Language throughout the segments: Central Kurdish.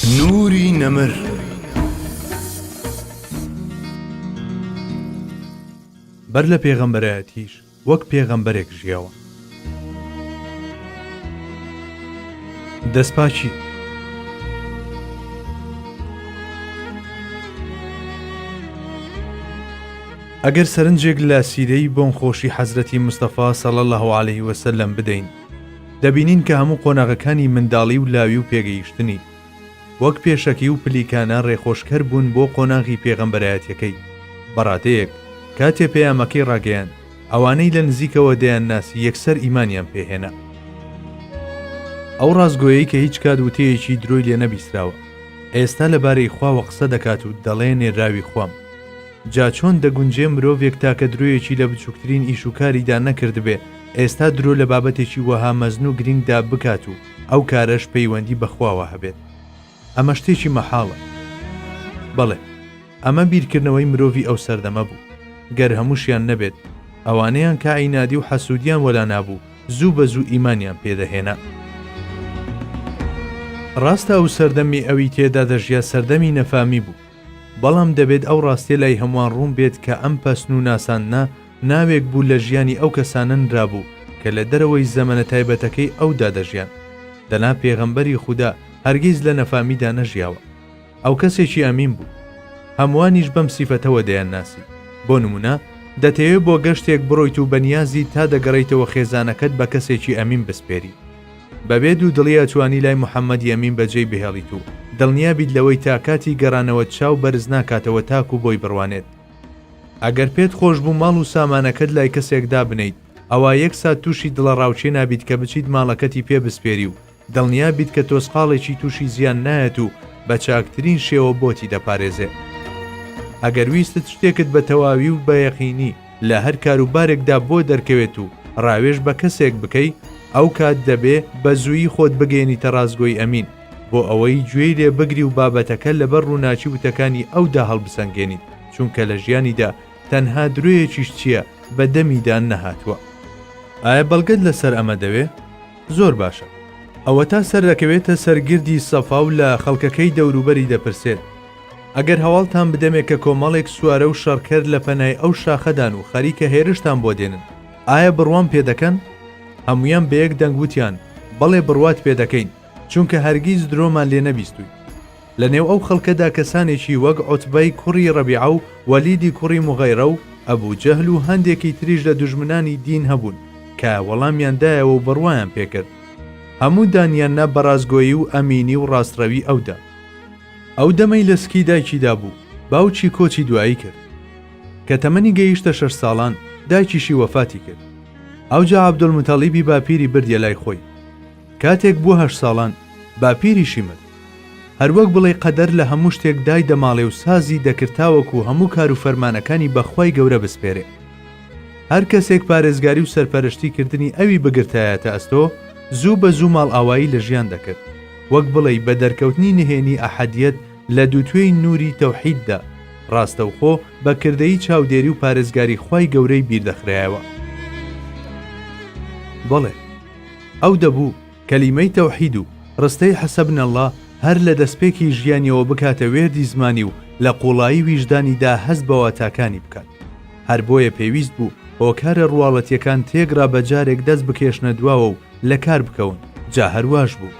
نوری نەمر بەر لە پێغەمبەرایەتیش وەک پێغەمبەرێک ژیاوە. دەستپاچی ئەگەر سەرنجێک لە سیرەی بۆن خۆشی حەزرەتی مستەفا صلی الله عليه وسلم بدەین، دەبینین کە هەموو قۆناغەکانی منداڵی و لاوی و پێگەیشتنی وەک پێشەکی و پلیکانە ڕێخۆشکەر بوون بۆ قۆناغی پێغەمبەرایەتیەکەی. بەڕاتەیەک کاتێ پەیامەکەی ڕاگەیاند، ئەوانەی لە نزیکەوە دەیان ناسی یەکسەر ئیمانیان پێهێنا. ئەو ڕازگۆیەی کە هیچ کات وتەیەکی درۆی لێ نەبیستراوە، ئێستا لەبارەی خواوە قسە دەکات و دەڵێ نێراوی خوام. جا چۆن دەگونجێ مرۆڤێک تاکە درۆیەکی لە بچووکترین ئیشوکاریدا نەکردبێ، ئێستا درۆ لە بابەتێکی وەها مەزن و گرنگدا بکات و ئەو کارەش پەیوەندی بەخواوە هەبێت. ئەمە شتێکی مەحاڵە. بەڵێ، ئەمە بیرکردنەوەی مرۆڤی ئەو سەردەمە بوو. گەر هەمووشیان نەبێت، ئەوانەیان کە عینادی و حەسوودیان وەلا نابوو، زوو بە زوو ئیمانیان پێدەهێنا. ڕاستە ئەو سەردەمی ئەوی تێدا دەژیا سەردەمی نەفامی بوو، بەڵام دەبێت ئەو ڕاستیە لای هەمووان ڕوون بێت کە ئەم پەسن و ناساندنا ناوێک بوو لە ژیانی ئەو کەسانە نرابوو کە لە دەرەوەی زەمەنە تایبەتەکەی ئەودا دەژیان. دەنا پێغەمبەری خودا هەرگیز لە نەفامیدا نەژیاوە. ئەو کەسێکی ئەمین بوو، هەمووانیش بەم سیفەتەوە دەیان ناسی. بۆ نمونە، دەتەوێت بۆ گەشتێک بڕۆیت و بەنیازی تا دەگەڕیتەوە خێزانەکەت بە کەسێکی ئەمین بسپێری. بەبێ دوو دڵی توانی لای محەممەدی ئەمین بەجێی بهێڵیت و دڵنیابیت لەوەی تا کاتی گەڕانەوە چاو بەرز ناکاتەوە تاکو بۆی بڕوانێت. ئەگەر پێت خۆش بوو ماڵ و سامانەکەت لای کەسێکدا بنیت، ئەوە یەک سات تووشی دڵە ڕاوچێ نابیت کە بچیت ماڵەکەتی پێ بسپێری و دڵنیابیت کە تۆسقاڵێکی تووشی زیان نایەت و بە چاکترین شێوە بۆتی دەپارێزێ. ئەگەر ویستت شتێکت بە تەواوی و بە یەقینی لە هەر کاروبارێکدا بۆ دەرکەوێت و ڕاوێژ بە کەسێک بکەی، ئەو کات دەبێ بە زوویی خۆت بگەێنیتە ڕازگۆی ئەمین بۆ ئەوەی گوێی لێ بگری و بابەتەکە لەبەر ڕووناچی وتەکانی ئەودا هەڵبسەنگێنیت، چونکە لە ژیانیدا تەنها درۆیەکیش چییە بە دەمیدان نەهاتووە. ئایا بەڵگەت لەسەر ئەمە دەوێ؟ زۆر باشە. ئەوە تا سەر دەکەوێتە سەرگردی سەفا و لە خەڵکەکەی دەوروبەری دەپرسێت، ئەگەر هەواڵتان بدەمێت کە کۆمەڵێک سوارە و شەڕکرد لە پەنای ئەو شاخەدان و خەریکە هێرشتان بۆ دێنن، ئایا بڕوان پێدەکەن؟ هەمویان بە یەک دەنگ وتیان بەڵێ بڕوات پێدەکەین، چونکە هەرگیز درۆمان لێ نەبیستووی. لە نێو ئەو خەڵکەدا کەسانێکی وەک عوتبەی کوڕی ڕەبیعە و وەلیدی کوڕی موغەیرە و ئەبوو جەهل و هەندێکی تریش لە دوژمنانی دین هەبوون کە وەڵامیاندایەوە و بڕوایان پێکرد. هەموو دانیاننا بەڕازگۆیی و ئەمینی و ڕاستڕەوی ئەودا. ئەو دەمەی لە سکی دایکیدا بوو، باوکی کۆچی دوایی کرد. کە تەمەنی گەیشتە 6 ساڵان، دایکیشی وەفاتی کرد. ئەوجا عەبدولموتەڵیبی باپیری بردیە لای خۆی. کاتێک بوو 8 ساڵان، باپیریشی مرد. هەروەک بڵێ قەدەر لە هەموو شتێک دای دەماڵێ و سازی دەکردتاوەکو هەموو کار و فەرمانەکانی بەخوای گەورە بسپێرێ. هەر کەسێک پارێزگاری و سەرپەرشتی کردنی ئەوی بگرتایەتە ئەستۆ، زوو بە زوو ماڵ ئاوایی لە ژیان دەکرد، وەک بڵێ بە دەرکەوتنی نهێنی ئەحەدیەت لە دووتوێی نووری تەوحیددا، ڕاستەوخۆ بەکردەی چاودێری و پارێزگاری خوای گەورەی بیردەخرایەوە. بەڵێ، ئەو دەبوو کەلیمەی تەوحید و ڕستەی حەسەبنە الله هەر لە دەستپێکی ژیانیەوە بکاتە وێردی زمانی و لە قوڵایی ویژدانیدا هەست بە واتاکانی بکات. هەر بۆیە پێویست بوو هۆکارە ڕواڵەتیەکان تێگرا بە جارێک دەست بکێشنە دواوە و لە کار بکەون، جا هەرواش بوو.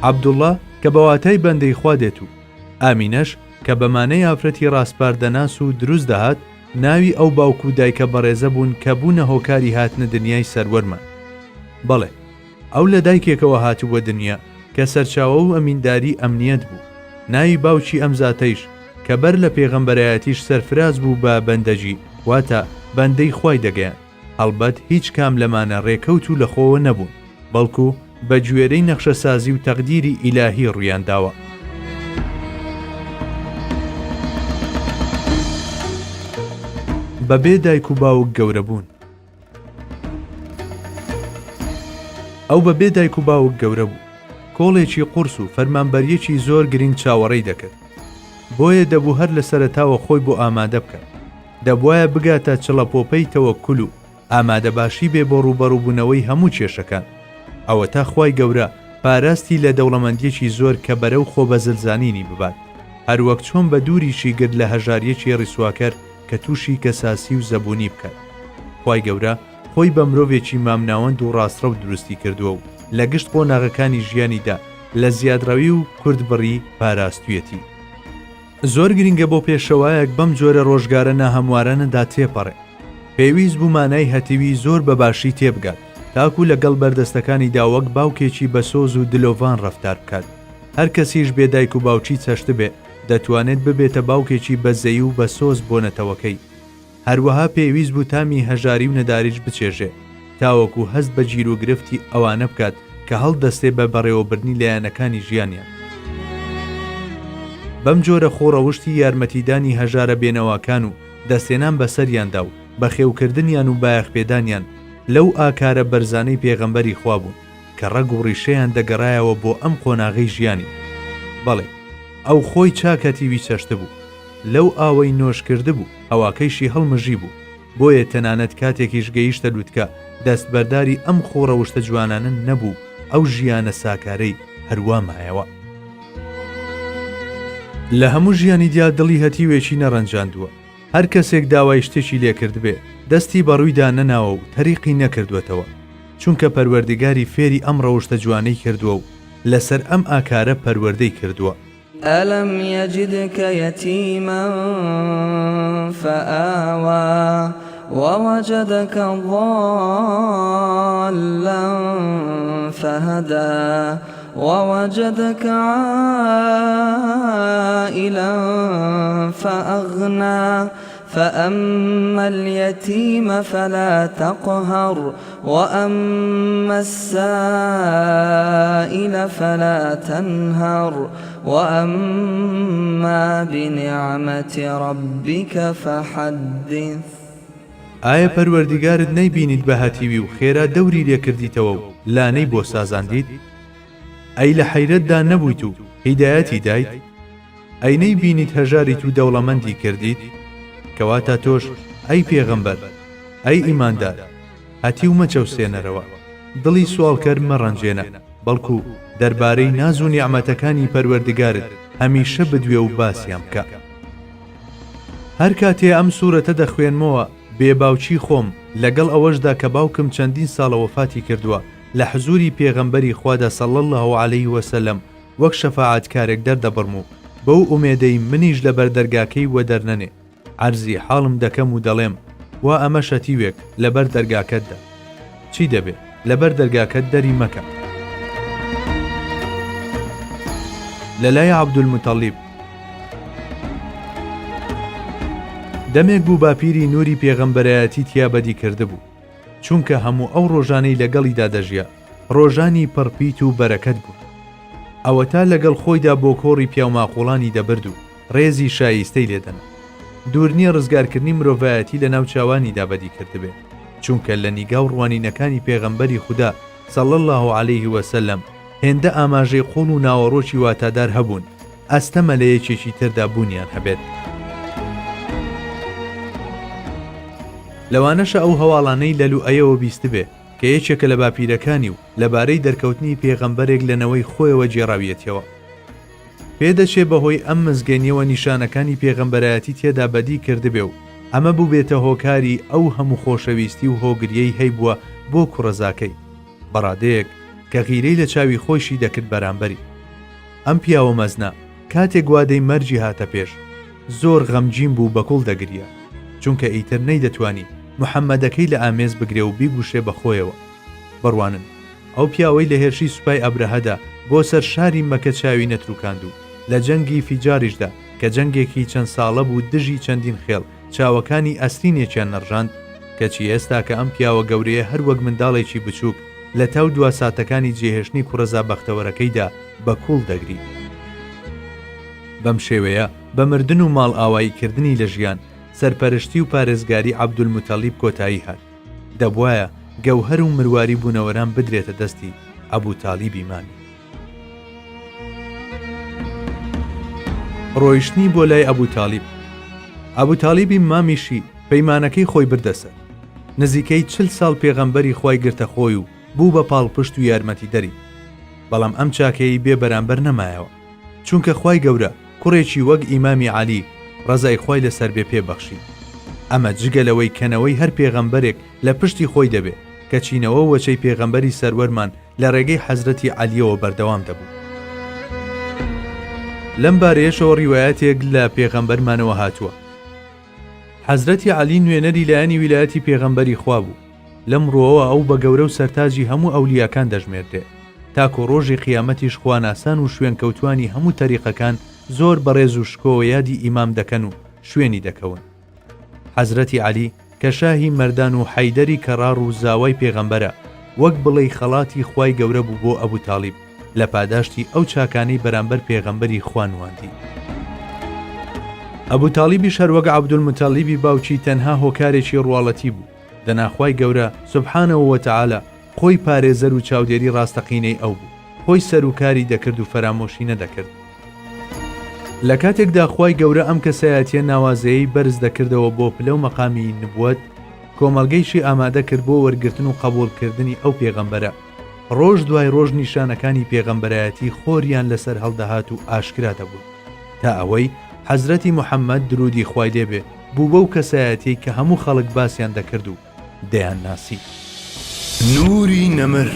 عەبدوڵڵا کە بەواتای بەندەی خوا دێت و ئامینەش کە بەمانەی ئافرەتی ڕاستپاردەناس و دروست دەهات، ناوی ئەو باوکو دایکە بەڕێزە بوون کە بوونە هۆکاری هاتنە دنیای سەروەرمان. بەڵێ، ئەو لە دایکێکەوە هاتوو بە دنیا کە سەرچاوە و ئەمینداری ئەمنیەت بوو. ناوی باوکی ئەم زاتەیش کە بەر لە پێغەمبەرایەتیش سەرفراز بوو بە بەندەجی، واتە بەندەی خوای دەگەیان. هەڵبەت هیچ کام لەمانە ڕێکەوت و لەخۆوە نەبوون، بەڵکو بە گوێرەی نەخشەسازی و تەقدیری ئیلاهی ڕوویانداوە. بەبێ دایک و باوک گەورە بوون. ئەو بەبێ دایک و باوک گەورە بوو، کۆڵێکی قورس و فەرمانبەریەکی زۆر گرنگ چاوەڕێی دەکرد. بۆیە دەبوو هەر لە سەرەتاوە خۆی بۆ ئامادە بکات. دەبوایە بگاتە چڵەپۆپەی تەوەککول و ئامادەباشی بێ بۆ ڕوبەڕووبوونەوەی هەموو کێشەکان. ئەوە تا خوای گەورە پاراستی لە دەوڵەمەندیەکی زۆر کە بەرەو خۆبەزلزانینی ببات، هەروەک چۆن بە دووریشی گرت لە هەژاریەکی ڕیسواکەر کە تووشی کەساسی و زەبوونی بکات. خوای گەورە خۆی بە مرۆڤێکی مامناوەند و ڕاستڕە و دروستی کردووە و لە گشت بۆ ناغەکانی ژیانیدا لە زیادڕەوی و کوردبڕی پاراستویەتی. زۆر گرنگە بۆ پێشەوایەک بەم جۆرە ڕۆژگارە ناهەموارانەدا تێپەڕێ. پێویست بوو مانای هەتیوی زۆر بەباشی تێبگات تاکو لەگەڵ بەردەستەکانیدا وەک باوکێکی بەسۆز و دلۆڤان ڕەفتار بکات. هەر کەسیش بێدایک و باوچی چەشت بێ دەتوانێت ببێتە باوکێکی بەزەی و بەسۆز بۆ نەتەوەکەی. هەروەها پێویست بوو تامی هەژاری و نەداریش بچێژێ تاوەکو هەست بە گیر و گرفتی ئەوانە بکات کە هەڵدەستێ بە بەڕێوەبردنی لایەنەکانی ژیانیان. بەم جۆرە خۆڕەوشتی یارمەتیدانی هەژارە بێنەواکان و دەستێنان بەسەریاندا و بەخێوکردنیان و بایەخپێدانیان لەو ئاکارە بەرزانەی پێغەمبەری خوا بوون کە ڕەگ و ڕیشەیان دەگەڕایەوە بۆ ئەم قۆناغەی ژیانی. بەڵێ ئەو خۆی چاکەتیوی چەشتە بوو، لەو ئاوەی نۆش کرده بوو ئەواکەیشی هەڵمژی بوو، بۆیە تەنانەت کاتێکیش گەیشتە لووتکە دەستبەرداری ئەم خۆڕەوشتە جوانانە نەبوو، ئەو ژیانە ساکارەی هەروە مایەوە. لە هەموو ژیانی دیا دڵی هەتیوێکی نەڕەنجاندووە. هەر کەسێک داوای شتێکی لێکرد بێ دەستی بەڕوویدا نەناوە و تەریقی نەکردوێتەوە، چونکە پەروەردگاری فێری ئەم ڕەوشتە جوانەی کردووە و لەسەر ئەم ئاکارە پەروەردەی کردووە. ألم يجدك يتيما فآوى ووجدك ضالا فهدى ووجدك عائلا فأغنى فأما اليتيم فلا تقهر وأما السائل فلا تنهر وأما بنعمة ربك فحدث. ئایا پەروەردگارت نەیبینیت بە هەتیوی و خێرا دەوری لێکردیتەوە و لانەی بۆ سازاندیت؟ ئەی لە حەیرەتدا نەبوویت و هیدایەتی دایت؟ ئەی نەیبینیت هەژاریت و دەوڵەمەندی کردیت؟ کەواتە تۆش ئەی پێغەمبەر، ئەی ئیماندار، هەتی و مەچەوسێنەرەوە، دڵی سوالکەر مەڕەنجێنە، بەڵکو دەربارەی ناز و نیعمەتەکانی پەروەردگارت هەمیشە بدوێ و باسییان بکە. هەر کاتێ ئەم سوورەتە دەخوێنمەوە بێباوچی خۆم لەگەڵ ئەوەشدا کە باوکم چەندین ساڵە وەفاتی کردووە لە حزوری پێغەمبەری خوادا صلی الله علیه وسلم وەک شەفاعەتکارێک دەردەبڕم و بەو ئومێدەی منیش لە بەردەرگاکەی وە دەرنەنێ عەرزی حاڵم دەکەم و دەڵێم وا ئەمە شەتیوێک لەبەر دەرگاکەتدا. چی دەبێ لەبەر دەرگاکەت دەری مەکە. لەلای عەبدولموتەڵیب دەمێک بوو باپیری نوری پێغەمبەرایەتی تیا بەدی کرده بوو، چونکە هەموو ئەو ڕۆژانەی لەگەڵیدا دەژیا ڕۆژانی پڕپیت و بەرەکەت بوو. ئەوە تا لەگەڵ خۆیدا بۆ کۆڕی پیاوماقوڵانی دەبرد و ڕێزی شایستەی لێدەن. دوور نییە ڕزگارکردنی مرۆڤایەتی لە ناو چاوانیدا بەدی کردبێ، چونکە لە نیگاو ڕوانینەکانی پێغەمبەری خوددا صلی الله علیه وسلم هێندە ئاماژەی قوڵ و ناوەڕۆکی واتادار هەبوون، ئەستەمە لە یەکێکی تردا بوونیان هەبێت. لەوانەشە ئەو هەواڵانەی لە لوئەیەوە بیست بێ کە یەکێکە لە باپیرەکانی و لەبارەی دەرکەوتنی پێغەمبەرێک لەنەوەی خۆیەوە جێڕاویەتەوە. پێدەچێ بەهۆی ئەم مزگەنیەوە نیشانەکانی پێغەمبەرایەتی تێدا بەدی کردبێ و ئەمە بوو بێتە هۆکاری ئەو هەموو خۆشەویستی و هۆگریەی هەیبووە بۆ کوڕەزاکەی، بەڕادەیەک کە غیرەی لە چاوی خۆشی دەکرد بەرامبەری. ئەم پیاوە مەزنا کاتێک گوادەی مەرجی هاتە پێش زۆر غەمگین بوو بەکوڵ دەگریا، چونکە ئیتر نەیدەتوانی محەممەدەکەی لە ئامێز بگرێ و بیگوشێ بەخۆیەوە. بڕوانن ئەو پیاوەی لە هێرشی سوپای ئەبرەهەدا بۆ سەر شاری مەکە چاوی نەتروکاند و لە جەنگی فیجاریشدا کە جەنگێکی چەند ساڵە بوو دژی چەندین خێڵ چاوەکانی ئەستینێکیان نەڕژاند، کەچی ئێستا کە ئەم پیاوە گەورەیە هەر وەک منداڵێکی بچووک لە تاو دوا ساتەکانی جێهێشتنی کوڕەزا بەختەوەرەکەیدا بە کوڵ دەگری. بەم شێوەیە بە مردن و ماڵ ئاواییکردنی لە ژیان سەرپەرشتی و پارێزگاری عەبدولموتەڵیب کۆتایی هات. دەبوایە گەوهەر و مرواری بوونەوەران بدرێتە دەستی ئەبوتالیبی مامی. ڕۆیشتنی بۆ لای ئەبوتالیب. ئەبوتالیبی مامیشی پەیمانەکەی خۆی بردەسەر. نزیکەی 40 ساڵ پێغەمبەری خوای گرتە خۆی و بوو بە پاڵپشت و یارمەتی دەری. بەڵام ئەم چاکەی بێ بەرامبەر نەمایەوە، چونکە خوای گەورە کوڕێکی وەک ئیمامی عەلی ڕەزای خۆی لەسەر بێ پێبەخشی. ئەمە جگە لەوەی کەنەوەی هەر پێغەمبەرێک لە پشتی خۆی دەبێت کە چینەوە وەچەی پێغەمبەری سەروەرمان لە ڕێگەی حەزرەتی عەلیەوە بەردەوام دەبوو. لەم بارەیەشەوە ڕیوایەتێک لە پێغەمبەرمانەوە هاتووە. حەزرەتی عەلی نوێنەری لایەنی ویلایەتی پێغەمبەری خوا بوو. لەم ڕۆوە ئەو بە گەورە و سەرتاجی هەموو ئەولیاکان دەژمێردێ، تاکۆ ڕۆژی قیامەتیش خواناسان و شوێن کەوتوانی هەموو تەریقەکان زۆر بەڕێز و شکۆوە یادی ئیمام دەکەن و شوێنی دەکەون. حەزرەتی عەلی کە شاهی مەردان و حەیدەری کەڕار و زاوای پێغەمبەرە، وەک بڵێ خەڵاتی خوای گەورە بوو بۆ ئەبوو تاڵیب لە پاداشتی ئەو چاکانەی بەرامبەر پێغەمبەری خوانواندی. ئەبوو تاڵیبیش هەروەک عەبدولموتەڵیبی باوکی تەنها هۆکارێکی ڕواڵەتی بوو. دەناخوای گەورە سوبحانەهو وەتەعالە خۆی پارێزەر و چاودێری ڕاستەقینەی ئەو بوو، خۆی سەرکاری دەکرد و فەرامۆشی نەدەکرد. لە کاتێکدا خوای گەورە ئەم کەسایەتیە ناوازەیەی بەرز دەکردەوە بۆ پلە و مەقامی نبووەت، کۆمەڵگەیشی ئامادە کرد بۆ وەرگرتن و قبوڵکردنی ئەو پێغەمبەرە. ڕۆژ دوای ڕۆژ نیشانەکانی پێغەمبەرایەتی خۆریان لەسەر هەڵدەهات و ئاشکرا دەبوون، تا ئەوەی حەزرەتی موحەممەد درودی خوای لێبێ بوو بەو کەسایەتی کە هەموو خەڵک باسییان دەکرد و دەیان ناسی. نوری نەمر